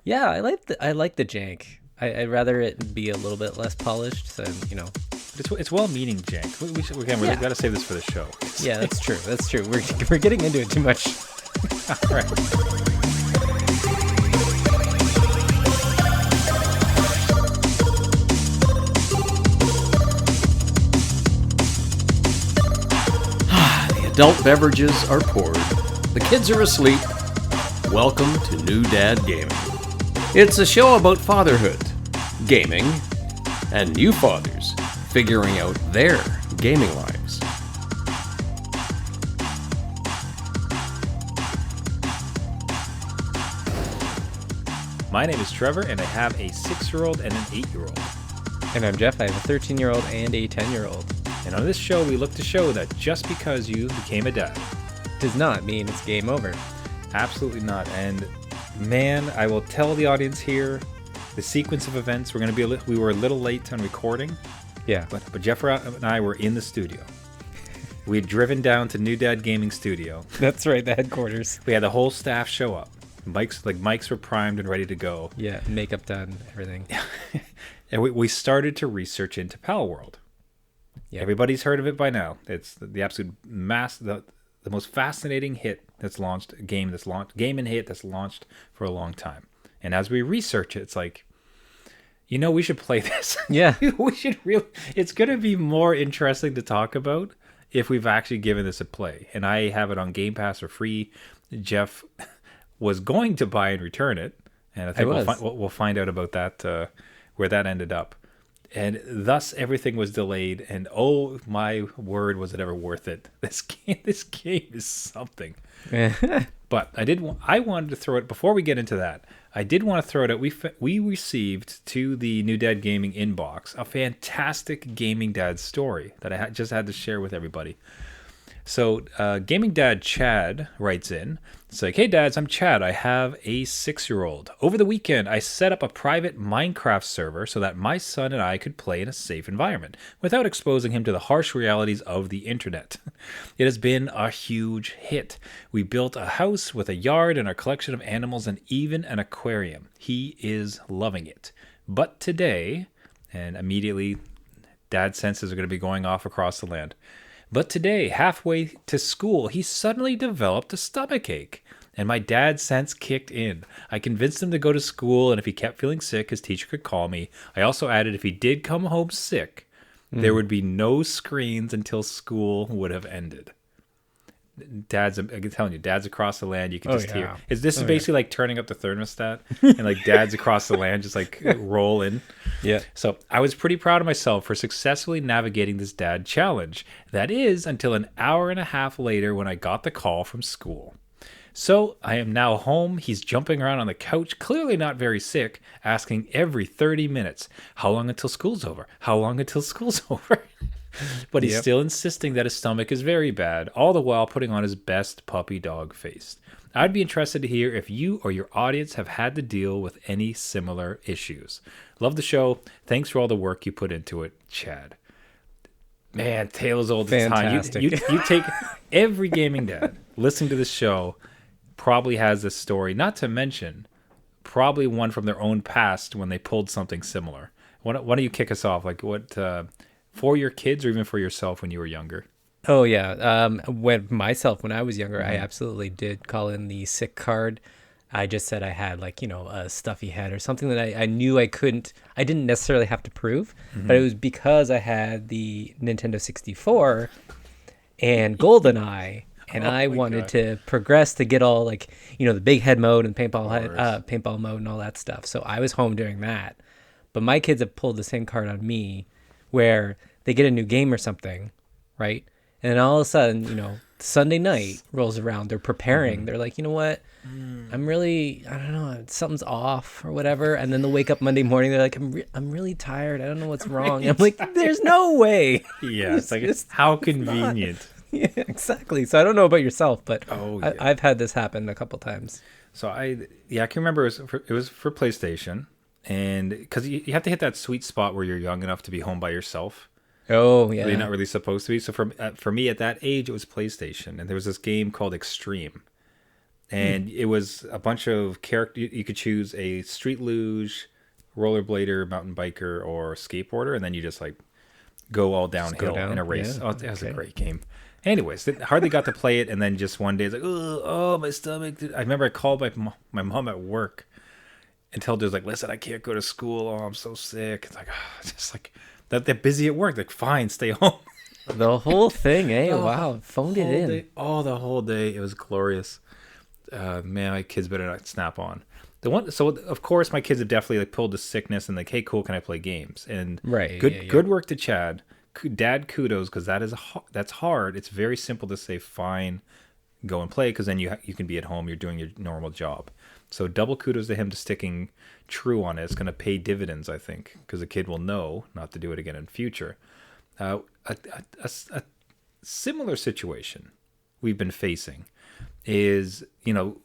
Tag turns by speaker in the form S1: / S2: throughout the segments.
S1: Yeah, I like the jank. I'd rather it be a little bit less polished. So
S2: It's well-meaning jank. Again, we've got to save this for the show.
S1: Yeah, that's true. That's true. We're getting into it too much.
S2: All right.
S3: Adult beverages are poured. The kids are asleep. Welcome to New Dad Gaming. It's a show about fatherhood, gaming, and new fathers figuring out their gaming lives.
S2: My name is Trevor, and I have a 6-year-old and an 8-year-old.
S1: And I'm Jeff. I have a 13-year-old and a 10-year-old.
S2: And on this show, we look to show that just because you became a dad
S1: Does not mean it's game over.
S2: absolutely not. And man, I will tell the audience here, the sequence of events. We were a little late on recording,
S1: Yeah.
S2: but Jeff and I were in the studio. We had driven down to New Dad Gaming Studio.
S1: That's right, the headquarters.
S2: We had the whole staff show up. Mics were primed and ready to go.
S1: Yeah, makeup done, everything.
S2: And we started to research into PalWorld.
S1: Yeah.
S2: Everybody's heard of it by now. It's the absolute the most fascinating game and hit that's launched for a long time. And as we research it, it's like, we should play this.
S1: Yeah.
S2: We should really. It's going to be more interesting to talk about if we've actually given this a play. And I have it on Game Pass for free. Jeff was going to buy and return it, and I think we'll find out about that, where that ended up. And thus everything was delayed, and oh my word, was it ever worth it. This game is something. But I wanted to throw it, before we get into that, I did want to throw it out. We received to the New Dad Gaming inbox a fantastic Gaming Dad story that I just had to share with everybody. So Gaming Dad Chad writes in. It's like, hey dads, I'm Chad. I have a 6-year-old. Over the weekend, I set up a private Minecraft server so that my son and I could play in a safe environment without exposing him to the harsh realities of the internet. It has been a huge hit. We built a house with a yard and a collection of animals and even an aquarium. He is loving it. But today, and immediately dad's senses are going to be going off across the land. But today, halfway to school, he suddenly developed a stomachache, and my dad's sense kicked in. I convinced him to go to school, and if he kept feeling sick, his teacher could call me. I also added if he did come home sick, there would be no screens until school would have ended. I'm telling you, dads across the land, you can just hear. This is basically like turning up the thermostat, and like dads across the land just like roll in.
S1: Yeah.
S2: So I was pretty proud of myself for successfully navigating this dad challenge. That is until an hour and a half later when I got the call from school. So I am now home. He's jumping around on the couch, clearly not very sick, asking every 30 minutes, how long until school's over? How long until school's over? But he's still insisting that his stomach is very bad, all the while putting on his best puppy dog face. I'd be interested to hear if you or your audience have had to deal with any similar issues. Love the show. Thanks for all the work you put into it, Chad. Man, tale as old as time. You take every gaming dad listening to this show probably has this story, not to mention probably one from their own past when they pulled something similar. Why don't you kick us off? Like what... for your kids or even for yourself when you were younger?
S1: Oh, yeah. When I was younger, I absolutely did call in the sick card. I just said I had a stuffy head or something that I knew I didn't necessarily have to prove, but it was because I had the Nintendo 64 and GoldenEye, and I wanted to progress to get all the big head mode and paintball mode and all that stuff. So I was home during that. But my kids have pulled the same card on me, where they get a new game or something, right? And then all of a sudden, Sunday night rolls around. They're preparing. They're like, you know what? I don't know, something's off or whatever. And then they'll wake up Monday morning. They're like, I'm really tired. I don't know what's wrong. I'm like, there's no way.
S2: Yeah, it's like, how convenient.
S1: Yeah, exactly. So I don't know about yourself, but I've had this happen a couple times.
S2: So I can remember it was for PlayStation. And because you have to hit that sweet spot where you're young enough to be home by yourself.
S1: Oh, yeah.
S2: You're not really supposed to be. So for me at that age, it was PlayStation. And there was this game called Extreme. and it was a bunch of character. You could choose a street luge, rollerblader, mountain biker, or skateboarder, and then you just like go all downhill
S1: down,
S2: in a race.
S1: yeah,
S2: Oh, that was a
S1: okay.
S2: great game. Anyways, hardly got to play it, and then just one day it's like, oh, my stomach. I remember I called my mom at work and told her, like, listen, I can't go to school. Oh, I'm so sick. It's like, just like that. They're busy at work. Like, fine, stay home.
S1: The whole thing, eh? Wow, phoned it in.
S2: The whole day. It was glorious. Man, my kids better not snap on. So of course my kids have definitely like pulled the sickness and like, hey, cool, can I play games? And
S1: Right,
S2: good work to Chad. Dad, kudos, because that's hard. It's very simple to say, fine, go and play, because then you can be at home. You're doing your normal job. So double kudos to him to sticking true on it. It's going to pay dividends, I think, because the kid will know not to do it again in future. A similar situation we've been facing is,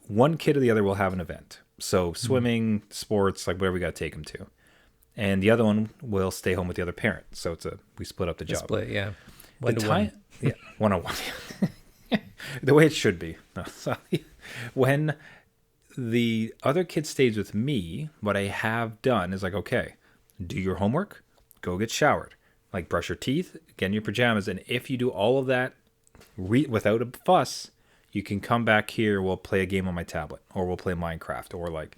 S2: one kid or the other will have an event. So swimming, sports, like whatever we got to take them to. And the other one will stay home with the other parent. So we split up the job.
S1: Split, yeah.
S2: One to one. Yeah, 1-on-1. The way it should be. No, sorry. When the other kid stays with me, what I have done is like, okay, do your homework, go get showered, like brush your teeth, get in your pajamas, and if you do all of that without a fuss, you can come back here. We'll play a game on my tablet, or we'll play Minecraft, or like,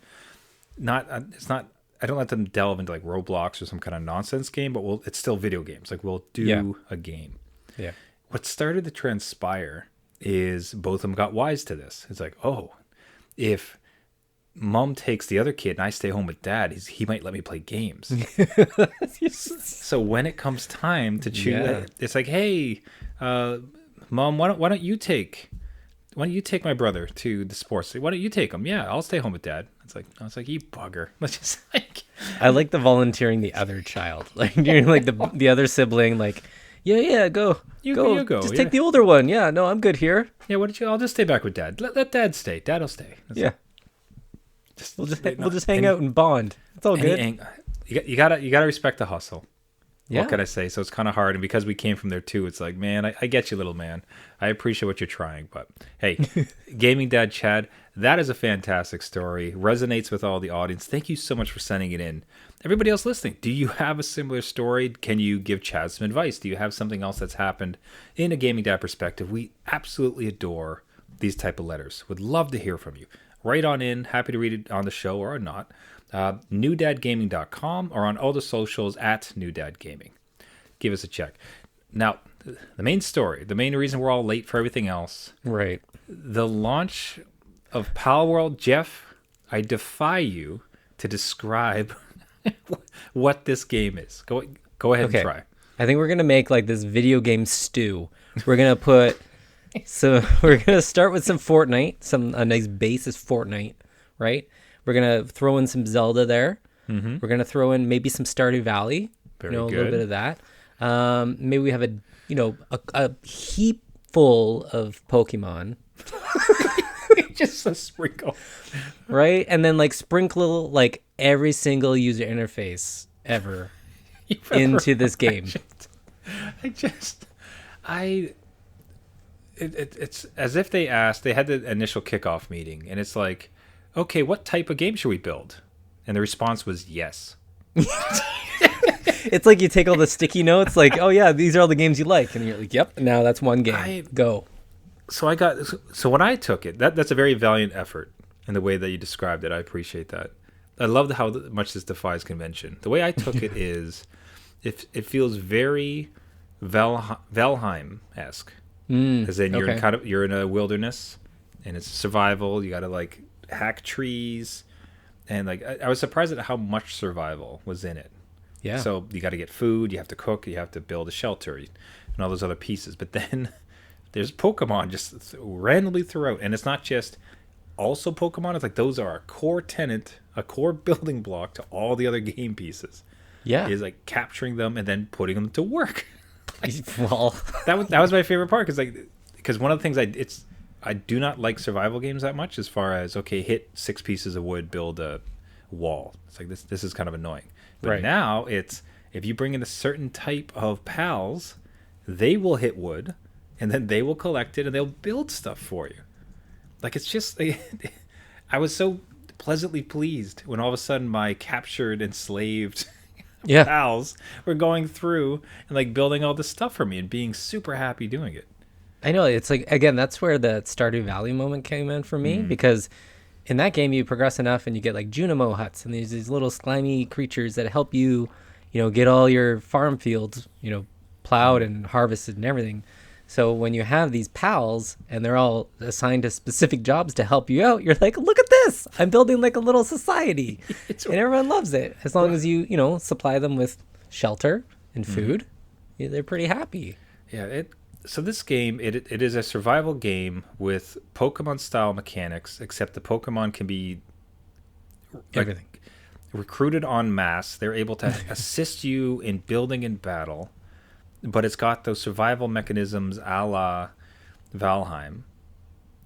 S2: it's not. I don't let them delve into like Roblox or some kind of nonsense game, but it's still video games. Like we'll do a game.
S1: Yeah.
S2: What started to transpire is both of them got wise to this. It's like, oh, if mom takes the other kid and I stay home with dad, he might let me play games. So when it comes time to choose, it's like, hey, mom, why don't you take my brother to the sports? Why don't you take him? Yeah, I'll stay home with dad. I was like, you bugger. Let's just like.
S1: I like the volunteering the other child. Like you're like the other sibling. Like, yeah, go. You go. Just take the older one. Yeah, no, I'm good here.
S2: Yeah, I'll just stay back with dad. Let dad stay. Dad'll stay.
S1: We'll just hang out and bond. It's all good.
S2: You gotta respect the hustle.
S1: Yeah.
S2: What can I say? So it's kind of hard, and because we came from there too, it's like, man, I get you, little man. I appreciate what you're trying, but hey, Gaming Dad Chad, that is a fantastic story. Resonates with all the audience. Thank you so much for sending it in. Everybody else listening, do you have a similar story? Can you give Chad some advice? Do you have something else that's happened in a Gaming Dad perspective? We absolutely adore these type of letters. Would love to hear from you. Write on in. Happy to read it on the show or not. newdadgaming.com or on all the socials at newdadgaming. Give us a check. Now, the main story, the main reason we're all late for everything else,
S1: Right.
S2: the launch of PalWorld. Jeff, I defy you to describe what this game is. Go ahead and try.
S1: I think we're gonna make like this video game stew. We're gonna we're gonna start with some Fortnite, a nice base is Fortnite, right? We're gonna throw in some Zelda there. Mm-hmm. We're gonna throw in maybe some Stardew Valley.
S2: Very
S1: a
S2: good.
S1: little bit of that. Maybe we have a heap full of Pokemon.
S2: Just a sprinkle,
S1: right? And then like sprinkle like every single user interface ever into this game.
S2: It's as if they had the initial kickoff meeting, and it's like, okay, what type of game should we build? And the response was yes.
S1: It's like you take all the sticky notes, like, oh yeah, these are all the games you like, and you're like, yep, now that's one game. Go.
S2: So when I took it, that's a very valiant effort in the way that you described it. I appreciate that. I love how much this defies convention. The way I took it is, it feels very Valheim-esque, as in you're in a wilderness, and it's survival. You got to like hack trees, and like I was surprised at how much survival was in it.
S1: Yeah.
S2: So you got to get food, you have to cook, you have to build a shelter, and all those other pieces. But then there's Pokemon just randomly throughout, and it's not just also Pokemon. It's like those are a core tenant, a core building block to all the other game pieces.
S1: Yeah.
S2: Is like capturing them and then putting them to work.
S1: Well,
S2: that was my favorite part, because one of the things I do not like survival games that much, as far as, okay, hit 6 pieces of wood, build a wall. It's like this is kind of annoying. But now it's, if you bring in a certain type of pals, they will hit wood, and then they will collect it and they'll build stuff for you. like it's just I was so pleasantly pleased when all of a sudden my captured, enslaved
S1: Yeah.
S2: pals were going through and like building all this stuff for me and being super happy doing it.
S1: I know, it's like, again, that's where the Stardew Valley moment came in for me, because in that game you progress enough and you get like Junimo huts, and there's these little slimy creatures that help you, get all your farm fields, plowed and harvested and everything. So when you have these pals and they're all assigned to specific jobs to help you out, you're like, look at this, I'm building like a little society. And everyone loves it as long as you supply them with shelter and food. They're pretty happy.
S2: Yeah, so this game, it is a survival game with Pokemon style mechanics, except the Pokemon can be
S1: Everything.
S2: recruited en masse. They're able to assist you in building and battle, but it's got those survival mechanisms a la Valheim.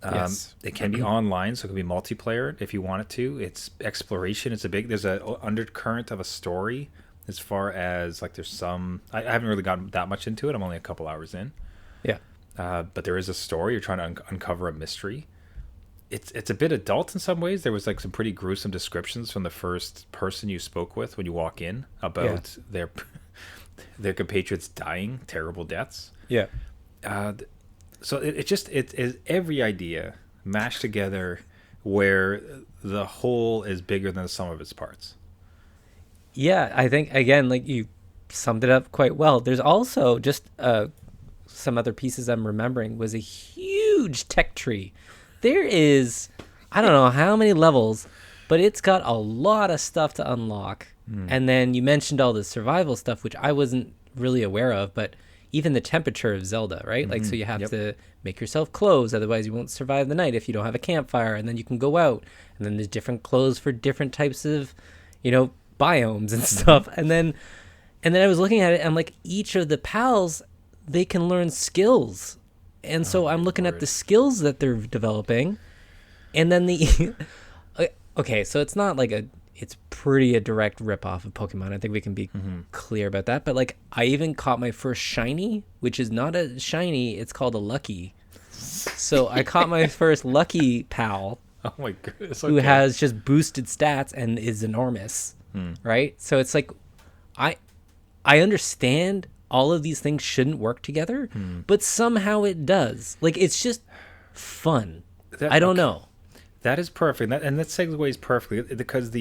S1: Yes.
S2: It can be online, so it can be multiplayer if you want it to. It's exploration. There's a undercurrent of a story as far as like there's some. I haven't really gotten that much into it. I'm only a couple hours in.
S1: Yeah.
S2: But there is a story. You're trying to uncover a mystery. It's a bit adult in some ways. There was like some pretty gruesome descriptions from the first person you spoke with when you walk in about their compatriots dying terrible deaths.
S1: Yeah.
S2: So it is every idea mashed together where the whole is bigger than the sum of its parts.
S1: Yeah, I think, again, like you summed it up quite well. There's also just some other pieces I'm remembering was a huge tech tree. There is, I don't know how many levels, but it's got a lot of stuff to unlock. And then you mentioned all the survival stuff, which I wasn't really aware of, but even the temperature of Zelda, right? Like, so you have to make yourself clothes, otherwise you won't survive the night if you don't have a campfire, and then you can go out, and then there's different clothes for different types of, biomes and stuff. And then I was looking at it, and like each of the pals, they can learn skills. And so I'm looking at the skills that they're developing, and then okay, so it's not like it's pretty a direct ripoff of Pokemon. I think we can be clear about that. But like, I even caught my first shiny, which is not a shiny, it's called a Lucky. So I caught my first Lucky pal.
S2: Oh my goodness.
S1: Who has just boosted stats and is enormous, right? So it's like, I understand all of these things shouldn't work together, but somehow it does. Like, it's just fun. I don't know.
S2: That is perfect, and that segues perfectly because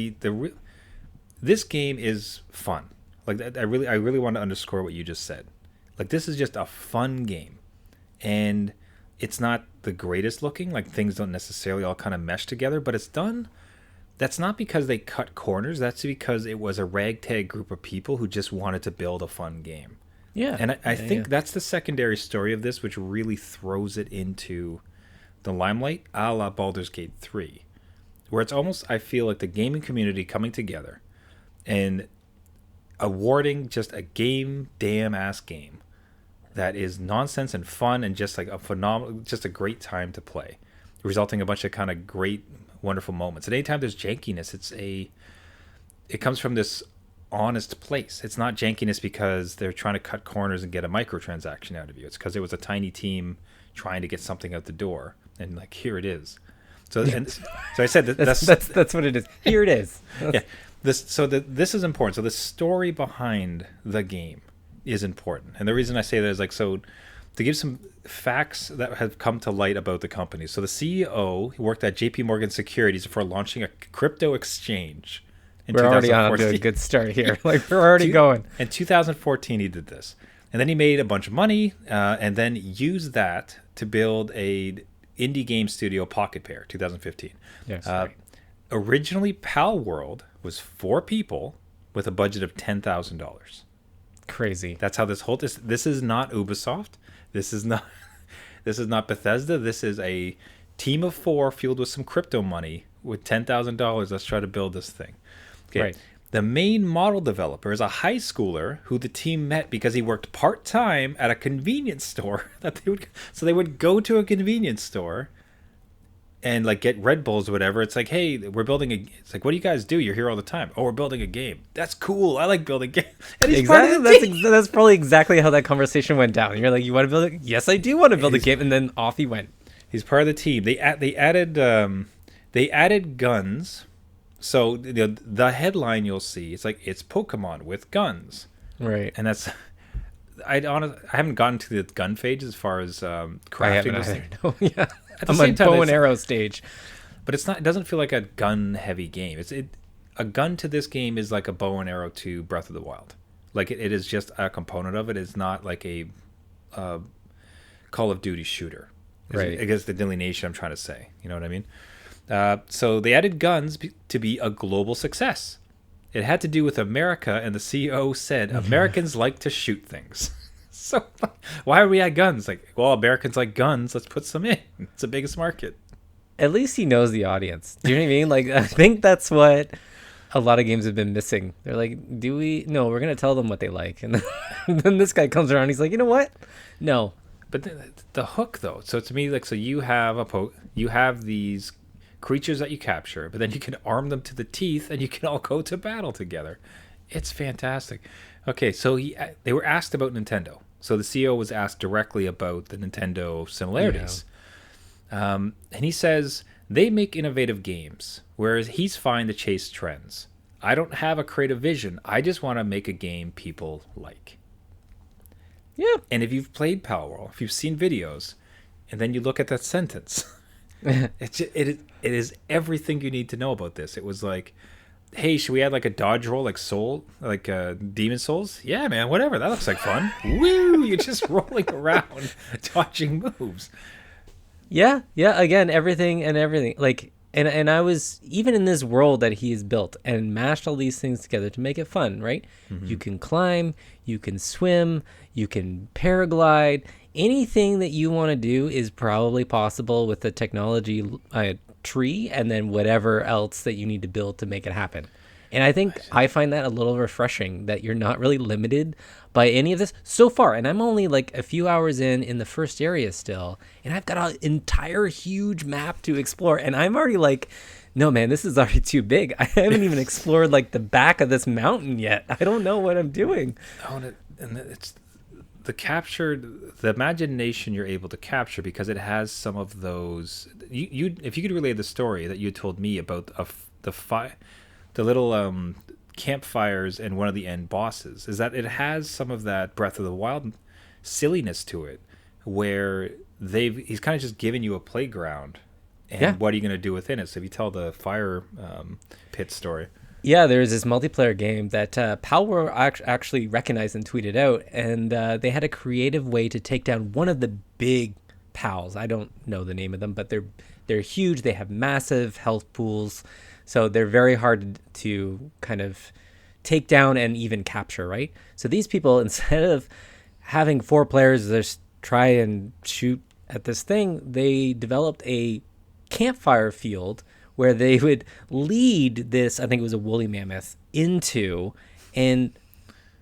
S2: this game is fun. Like, I really want to underscore what you just said. Like, this is just a fun game, and it's not the greatest looking. Like, things don't necessarily all kind of mesh together, but it's done. That's not because they cut corners. That's because it was a ragtag group of people who just wanted to build a fun game.
S1: Yeah.
S2: And I think that's the secondary story of this, which really throws it into the limelight, a la Baldur's Gate 3, where it's almost, I feel like the gaming community coming together and awarding just a damn-ass game that is nonsense and fun and just like a phenomenal, just a great time to play, resulting in a bunch of kind of great, wonderful moments. And anytime there's jankiness, it comes from this honest place. It's not jankiness because they're trying to cut corners and get a microtransaction out of you. It's because it was a tiny team trying to get something out the door, and like, here it is. So I said
S1: that's what it is. Here it is.
S2: Yeah. This is important. So the story behind the game is important, and the reason I say that is like, so to give some facts that have come to light about the company. So the CEO worked at JP Morgan Securities before launching a crypto exchange.
S1: We're already on a good start here. Like, we're already going.
S2: In 2014, he did this. And then he made a bunch of money and then used that to build a indie game studio, Pocket Pair, 2015.
S1: Yes.
S2: Originally, PalWorld was 4 people with a budget of $10,000.
S1: Crazy.
S2: That's how this is not Ubisoft. This is not Bethesda. This is a team of 4 fueled with some crypto money with $10,000. Let's try to build this thing. Okay.
S1: Right.
S2: The main model developer is a high schooler who the team met because he worked part-time at a convenience store so they would go to a convenience store and like get Red Bulls or whatever. It's like, hey, we're building it's like, what do you guys do? You're here all the time. Oh, we're building a game. That's cool. I like building games.
S1: Exactly. That's probably exactly how that conversation went down. And you're like, you want to build it? Yes, I do want to build a game. And then off he went.
S2: He's part of the team. They added guns. So the headline you'll see, it's like it's Pokemon with guns,
S1: Right.
S2: and that's I haven't gotten to the gun phase as far as
S1: I
S2: crafting
S1: haven't
S2: those
S1: either.
S2: things.
S1: No, yeah.
S2: At the
S1: I'm
S2: same
S1: on
S2: time,
S1: bow and arrow stage.
S2: but it's not. It doesn't feel like a gun heavy game. A gun to this game is like a bow and arrow to Breath of the Wild. Like it is just a component of it. It's not like a Call of Duty shooter.
S1: Right.
S2: I guess the delineation I'm trying to say. You know what I mean? So they added guns to be a global success. It had to do with America, and the CEO said Americans like to shoot things. So why are we at guns? Like, well, Americans like guns. Let's put some in. It's the biggest market.
S1: At least he knows the audience. Do you know what I mean? Like, I think that's what a lot of games have been missing. They're like, do we? No, we're going to tell them what they like. And then this guy comes around. He's like, you know what? No.
S2: But the hook, though. So to me, like, so you have these creatures that you capture, but then you can arm them to the teeth, and you can all go to battle together. It's fantastic. Okay, so they were asked about Nintendo. So the CEO was asked directly about the Nintendo similarities. And he says, they make innovative games, whereas he's fine to chase trends. I don't have a creative vision. I just want to make a game people like.
S1: Yeah.
S2: And if you've played PalWorld, if you've seen videos, and then you look at that sentence, it is everything you need to know about this. It was like, hey, should we add like a dodge roll, like Demon Souls? Yeah, man, whatever. That looks like fun. Woo! You're just rolling around, dodging moves.
S1: Yeah. Again, everything. Like, and I was even in this world that he's built and mashed all these things together to make it fun, right? Mm-hmm. You can climb, you can swim, you can paraglide. Anything that you want to do is probably possible with the technology tree and then whatever else that you need to build to make it happen. And I find that a little refreshing that you're not really limited by any of this so far. And I'm only like a few hours in the first area still, and I've got an entire huge map to explore. And I'm already like, no, man, this is already too big. I haven't even explored like the back of this mountain yet. I don't know what I'm doing.
S2: Oh, and it's the imagination you're able to capture, because it has some of those. You if you could relay the story that you told me about the little campfires and one of the end bosses, is that it has some of that Breath of the Wild silliness to it, where he's kind of just giving you a playground, and what are you going to do within it? So if you tell the fire pit story.
S1: Yeah, there's this multiplayer game that PalWorld actually recognized and tweeted out, and they had a creative way to take down one of the big pals. I don't know the name of them, but they're huge. They have massive health pools, so they're very hard to kind of take down and even capture, right? So these people, instead of having 4 players just try and shoot at this thing, they developed a campfire field where they would lead this, I think it was a woolly mammoth, into and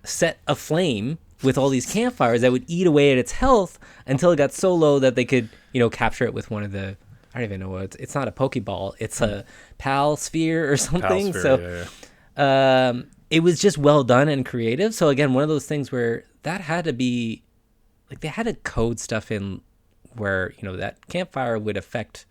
S1: set a flame with all these campfires that would eat away at its health until it got so low that they could, capture it with one of the, I don't even know what it's not a Pokeball, it's a Pal Sphere or something. It was just well done and creative. So again, one of those things where that had to be, like, they had to code stuff in where, that campfire would affect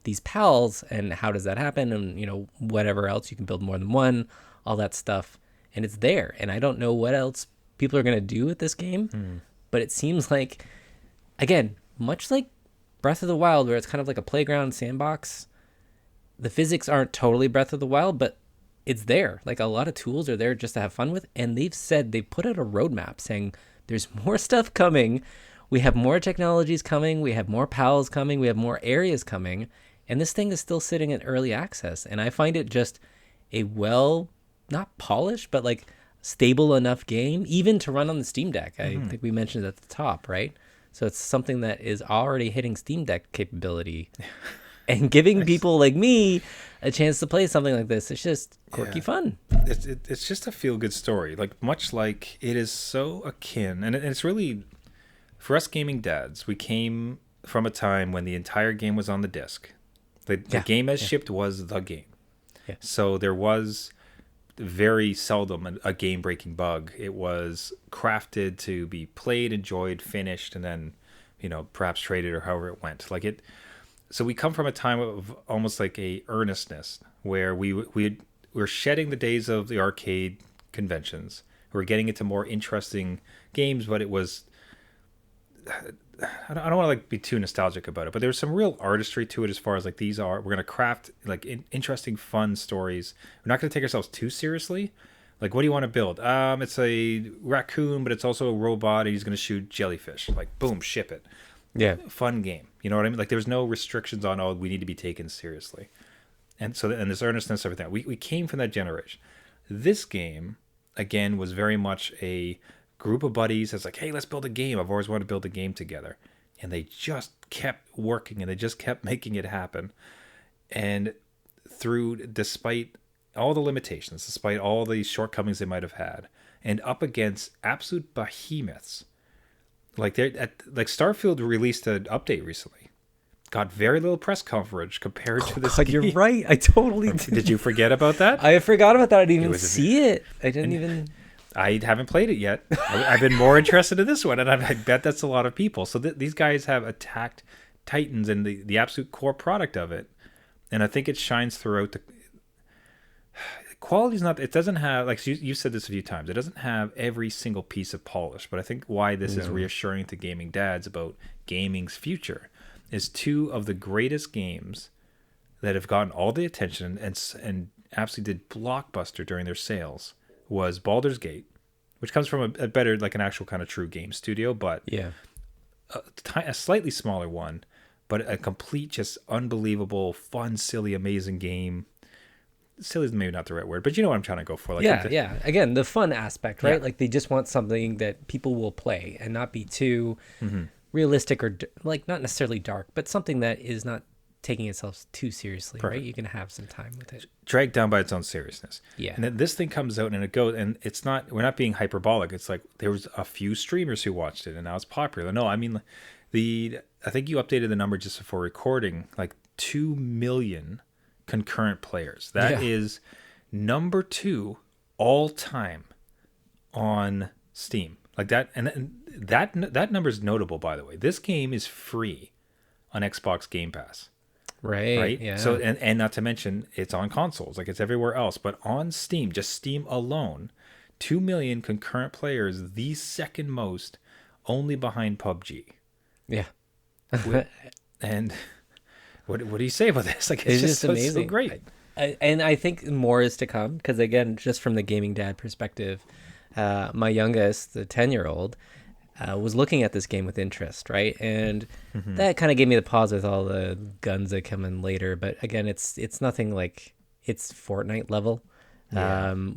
S1: these pals, and how does that happen, and whatever else, you can build more than one, all that stuff, and it's there. And I don't know what else people are going to do with this game, but it seems like, again, much like Breath of the Wild, where it's kind of like a playground sandbox, the physics aren't totally Breath of the Wild, but it's there. Like, a lot of tools are there just to have fun with, and they've put out a roadmap saying there's more stuff coming, we have more technologies coming, we have more pals coming, we have more areas coming. And this thing is still sitting in early access. And I find it just a not polished, but like stable enough game, even to run on the Steam Deck. I think we mentioned it at the top, right? So it's something that is already hitting Steam Deck capability and giving people like me a chance to play something like this. It's just quirky fun.
S2: It's just a feel-good story. Like, much like it is so akin. And it's really, for us gaming dads, we came from a time when the entire game was on the disc. The game as shipped was the game. Yeah. So there was very seldom a game-breaking bug. It was crafted to be played, enjoyed, finished, and then, perhaps traded or however it went. Like, so we come from a time of almost like a earnestness where we're shedding the days of the arcade conventions. We're getting into more interesting games, but it was, I don't want to like be too nostalgic about it, but there's some real artistry to it as far as like we're going to craft like interesting, fun stories. We're not going to take ourselves too seriously. Like, what do you want to build? It's a raccoon, but it's also a robot, and he's going to shoot jellyfish. Like, boom, ship it.
S1: Yeah.
S2: Fun game. You know what I mean? Like, there's no restrictions on, we need to be taken seriously. And so, and this earnestness, everything. We came from that generation. This game, again, was very much a group of buddies that's like, hey, let's build a game. I've always wanted to build a game together. And they just kept working, and they just kept making it happen. And despite all the limitations, despite all the shortcomings they might have had, and up against absolute behemoths, like Starfield released an update recently, got very little press coverage compared to this
S1: God,
S2: game.
S1: you're right. I totally
S2: Did you forget about that?
S1: I forgot about that. I didn't even see it. I didn't even.
S2: I haven't played it yet. I've been more interested in this one, and I bet that's a lot of people. So these guys have attacked Titans and the absolute core product of it, and I think it shines throughout the. Quality's not. It doesn't have, like you said this a few times. It doesn't have every single piece of polish. But I think why this is reassuring to gaming dads about gaming's future is two of the greatest games that have gotten all the attention and absolutely did blockbuster during their sales was Baldur's Gate, which comes from a better, like an actual kind of true game studio, but
S1: Yeah.
S2: a slightly smaller one, but a complete, just unbelievable, fun, silly, amazing game. Silly is maybe not the right word, but you know what I'm trying to go for. Like,
S1: Yeah. Again, the fun aspect, right?
S2: Yeah.
S1: Like they just want something that people will play and not be too realistic or like not necessarily dark, but something that is not taking itself too seriously, right? You can have some time with it.
S2: Dragged down by its own seriousness.
S1: Yeah.
S2: And then this thing comes out and it goes, and we're not being hyperbolic. It's like there was a few streamers who watched it and now it's popular. No, I mean, I think you updated the number just before recording, like 2 million concurrent players. That is number 2 all time on Steam. Like that, and that number is notable, by the way. This game is free on Xbox Game Pass.
S1: Right. Yeah.
S2: So and not to mention it's on consoles, like it's everywhere else, but on Steam, just Steam alone, 2 million concurrent players, the second most, only behind PUBG.
S1: Yeah.
S2: And what do you say about this? Like
S1: It's just amazing.
S2: It's so great.
S1: And I think more is to come because again, just from the gaming dad perspective, my youngest, the 10-year-old, was looking at this game with interest, right? And that kind of gave me the pause with all the guns that come in later. But again, it's nothing like it's Fortnite level,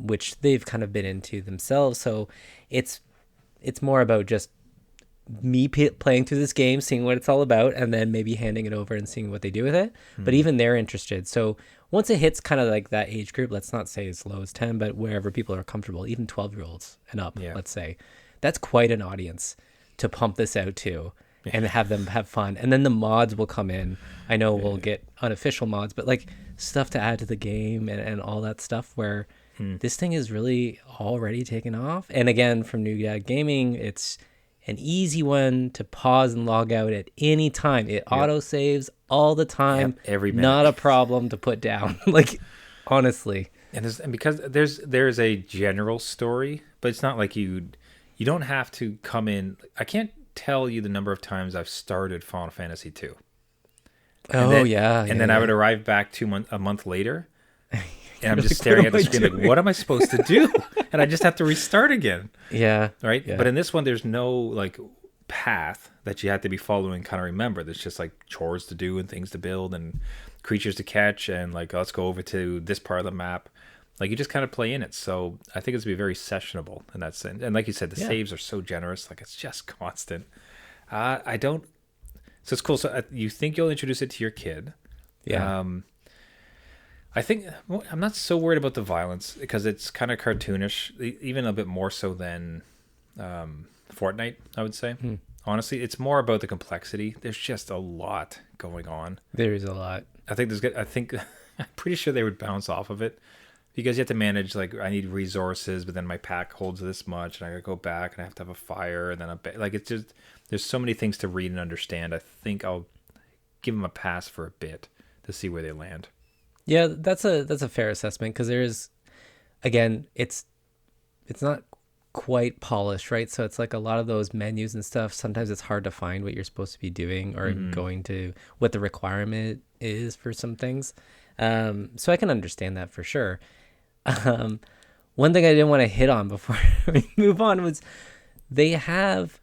S1: which they've kind of been into themselves. So it's more about just me playing through this game, seeing what it's all about, and then maybe handing it over and seeing what they do with it. But even they're interested. So once it hits kind of like that age group, let's not say as low as 10, but wherever people are comfortable, even 12-year-olds and up, let's say, that's quite an audience to pump this out to and have them have fun. And then the mods will come in. I know we'll get unofficial mods, but like stuff to add to the game and all that stuff where this thing is really already taken off. And again, from New Dad Gaming, it's an easy one to pause and log out at any time. It auto saves all the time.
S2: Every minute.
S1: Not a problem to put down. Like, honestly.
S2: And because there's a general story, but it's not like you don't have to come in. I can't tell you the number of times I've started Final Fantasy 2. And then I would arrive back a month later, and I'm just staring at the screen like, what am I supposed to do? And I just have to restart again.
S1: Yeah.
S2: Right?
S1: Yeah.
S2: But in this one, there's no like path that you have to be following, kind of remember. There's just like chores to do and things to build and creatures to catch and like, let's go over to this part of the map. Like you just kind of play in it. So I think it's going to be very sessionable in that sense. And like you said, the saves are so generous. Like it's just constant. So it's cool. So you think you'll introduce it to your kid.
S1: Yeah.
S2: I think I'm not so worried about the violence because it's kind of cartoonish, even a bit more so than Fortnite, I would say. Honestly, it's more about the complexity. There's just a lot going on.
S1: There is a lot.
S2: I think I'm pretty sure they would bounce off of it because you have to manage, like, I need resources, but then my pack holds this much and I gotta go back and I have to have a fire and then like it's just, there's so many things to read and understand. I think I'll give them a pass for a bit to see where they land.
S1: Yeah, that's a fair assessment, because there's, again, it's not quite polished, right? So it's like a lot of those menus and stuff. Sometimes it's hard to find what you're supposed to be doing, or going to what the requirement is for some things. So I can understand that for sure. One thing I didn't want to hit on before we move on was they have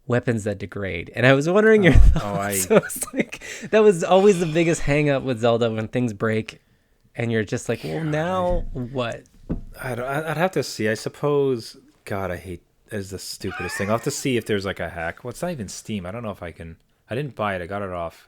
S1: weapons that degrade, and I was wondering your thoughts. So it's like, that was always the biggest hang up with Zelda, when things break and you're just like, well, now what?
S2: I'd have to see. I suppose. God, I hate is the stupidest thing. I'll have to see if there's like a hack. Well, it's not even Steam. I don't know if I can. I didn't buy it. I got it off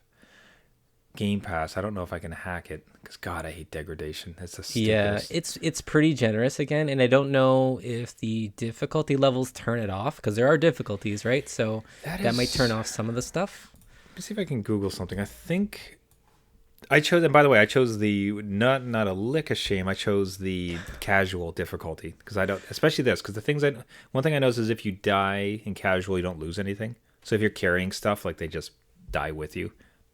S2: Game Pass. I don't know if I can hack it, because God, I hate degradation. It's the stupidest.
S1: Yeah, it's pretty generous again, and I don't know if the difficulty levels turn it off, because there are difficulties, right? So that might turn off some of the stuff.
S2: Let me see if I can Google something. I think I chose, and by the way, I chose the not a lick of shame. I chose the casual difficulty, because I don't, especially this, because one thing I noticed is if you die in casual, you don't lose anything. So if you're carrying stuff, like, they just die with you,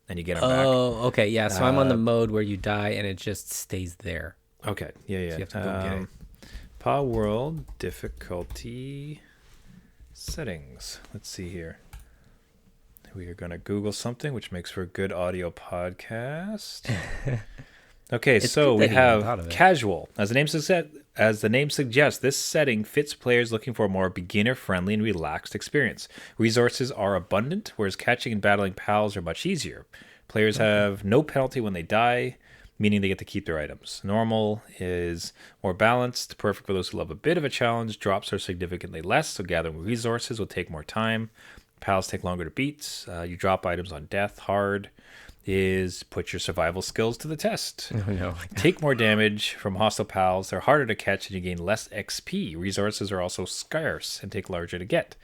S2: and you get them back.
S1: Oh, okay, yeah. So I'm on the mode where you die and it just stays there.
S2: Okay, yeah.
S1: So you have to go get it.
S2: PalWorld difficulty settings. Let's see here. We are going to Google something, which makes for a good audio podcast. Okay, so we have casual. As the name suggests, this setting fits players looking for a more beginner-friendly and relaxed experience. Resources are abundant, whereas catching and battling pals are much easier. Players have no penalty when they die, meaning they get to keep their items. Normal is more balanced, perfect for those who love a bit of a challenge. Drops are significantly less, so gathering resources will take more time. Pals take longer to beat. You drop items on death. Hard is put your survival skills to the test.
S1: Oh, no.
S2: Take more damage from hostile pals. They're harder to catch and you gain less XP. Resources are also scarce and take longer to get.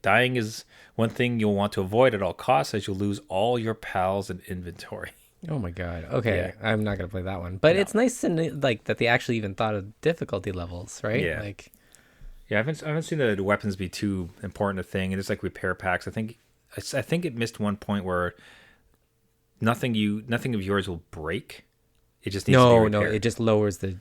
S2: Dying is one thing you'll want to avoid at all costs, as you'll lose all your pals and inventory.
S1: Oh my god. Okay, yeah. I'm not gonna play that one. But it's nice to like that they actually even thought of difficulty levels, right?
S2: Yeah.
S1: Like,
S2: yeah, I haven't seen the weapons be too important a thing. And it's like repair packs. I think it missed one point where nothing of yours will break. It just needs to be repaired.
S1: No, it just lowers the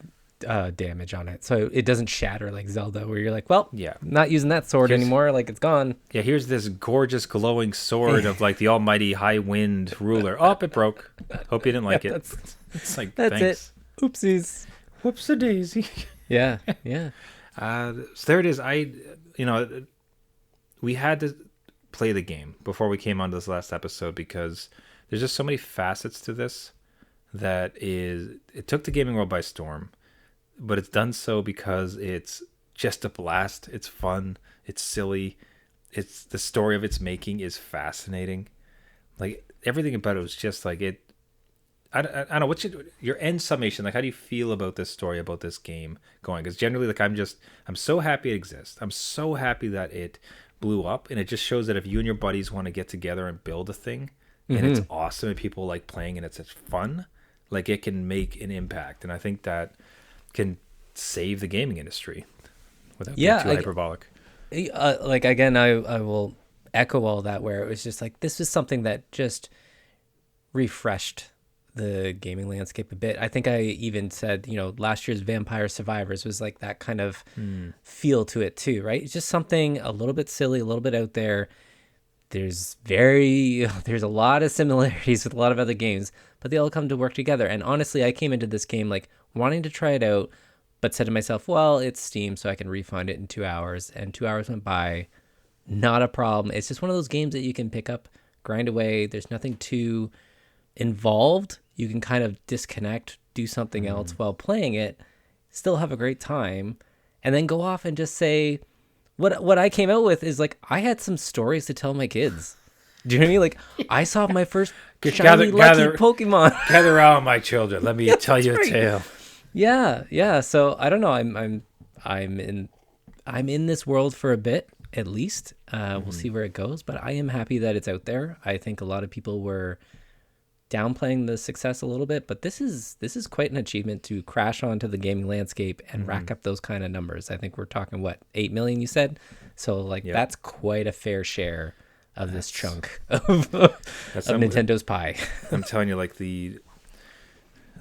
S1: damage on it, so it doesn't shatter like Zelda, where you're like, well,
S2: yeah,
S1: not using that sword anymore, like it's gone.
S2: Yeah, here's this gorgeous glowing sword of like the almighty high wind ruler. Oh, it broke. Hope you didn't like it. It's like,
S1: that's
S2: thanks.
S1: It. Oopsies.
S2: Whoops-a-daisy.
S1: Yeah.
S2: So there it is. We had to play the game before we came on this last episode, because there's just so many facets to this it took the gaming world by storm, but it's done so because it's just a blast. It's fun. It's silly. It's the story of its making is fascinating. Like, everything about it was just like it. I don't know. What's your end summation? Like, how do you feel about this story, about this game going? Because generally, like, I'm so happy it exists. I'm so happy that it blew up, and it just shows that if you and your buddies want to get together and build a thing, and it's awesome, and people like playing, and it's fun, like, it can make an impact. And I think that can save the gaming industry without being too hyperbolic.
S1: Like, again, I will echo all that, where it was just like, this is something that just refreshed the gaming landscape a bit. I think I even said, last year's Vampire Survivors was like that kind of feel to it too, right? It's just something a little bit silly, a little bit out there. There's a lot of similarities with a lot of other games, but they all come to work together. And honestly, I came into this game like wanting to try it out, but said to myself, well, it's Steam, so I can refund it in 2 hours. And 2 hours went by. Not a problem. It's just one of those games that you can pick up, grind away. There's nothing too involved. You can kind of disconnect, do something else while playing it, still have a great time, and then go off and just say, what I came out with is like, I had some stories to tell my kids. Do you know what I mean? Like, I saw my first shiny lucky Pokemon.
S2: Gather around, my children. Let me tell you a tale.
S1: Yeah. So I don't know. I'm in this world for a bit, at least. We'll see where it goes, but I am happy that it's out there. I think a lot of people were downplaying the success a little bit, but this is quite an achievement to crash onto the gaming landscape and rack up those kind of numbers. I think we're talking 8 million, you said? So that's quite a fair share of this chunk of Nintendo's pie.
S2: I'm telling you, like the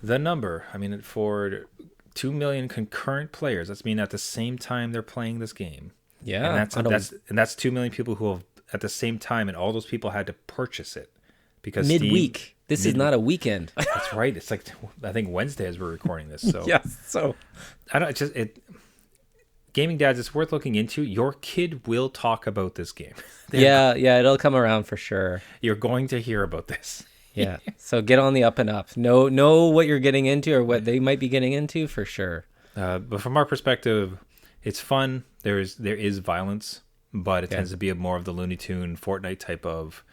S2: number. I mean, for 2 million concurrent players, that's mean at the same time they're playing this game.
S1: Yeah,
S2: and that's 2 million people who have at the same time, and all those people had to purchase it because
S1: midweek. This is not a weekend.
S2: That's right. It's like I think Wednesday as we're recording this. So
S1: yeah. So
S2: I don't Gaming Dads, it's worth looking into. Your kid will talk about this game.
S1: Yeah, it'll come around for sure.
S2: You're going to hear about this.
S1: Yeah. So get on the up and up. Know what you're getting into or what they might be getting into for sure.
S2: But from our perspective, it's fun. There is violence, but it tends to be more of the Looney Tune Fortnite type of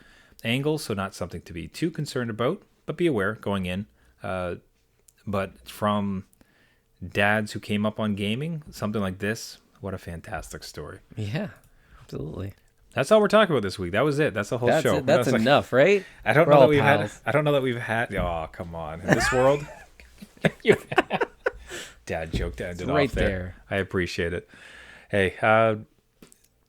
S2: angle, so not something to be too concerned about, but be aware going in. But from dads who came up on gaming, something like this, what a fantastic story.
S1: Yeah, absolutely.
S2: That's all we're talking about this week. That was it. That's the whole show.
S1: That's enough, right?
S2: I don't know that we've had. Oh, come on! In this world, dad joke to end it
S1: right
S2: off there. I appreciate it. Hey,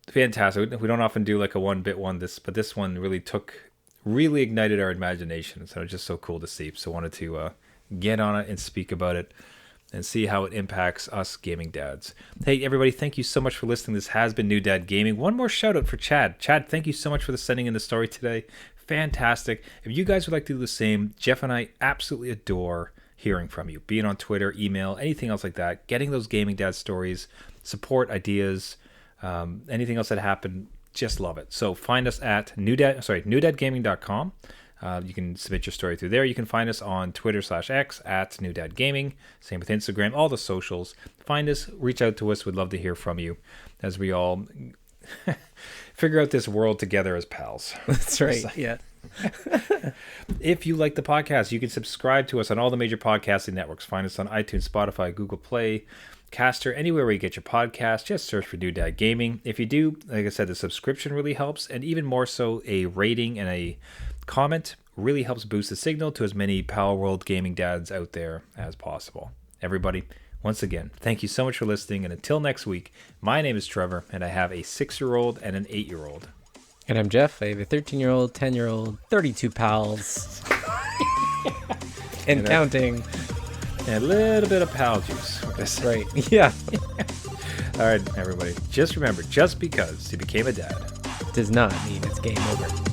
S2: fantastic. We don't often do like a one-bit one, but this one really ignited our imagination. So it's just so cool to see. So wanted to get on it and speak about it and see how it impacts us gaming dads. Hey, everybody, thank you so much for listening. This has been New Dad Gaming. One more shout out for Chad. Chad, thank you so much for sending in the story today. Fantastic. If you guys would like to do the same, Jeff and I absolutely adore hearing from you. Be it on Twitter, email, anything else like that. Getting those gaming dad stories, support, ideas, anything else that happened, just love it. So find us at newdadgaming.com. You can submit your story through there. You can find us on Twitter/X at newdadgaming. Same with Instagram, all the socials. Find us, reach out to us. We'd love to hear from you as we all figure out this world together as pals.
S1: That's right. Yeah.
S2: If you like the podcast, you can subscribe to us on all the major podcasting networks. Find us on iTunes, Spotify, Google Play, Caster, anywhere where you get your podcast. Just search for New Dad Gaming. If you do, like I said, the subscription really helps, and even more so, a rating and a comment really helps boost the signal to as many PalWorld gaming dads out there as possible. Everybody, once again, thank you so much for listening, and until next week, my name is Trevor, and I have a 6-year-old and an 8-year-old.
S1: And I'm Jeff. I have a 13-year-old, 10-year-old, 32 pals, and counting.
S2: And a little bit of pal juice.
S1: That's right. Yeah.
S2: All right, everybody. Just remember, just because you became a dad
S1: does not mean it's game over.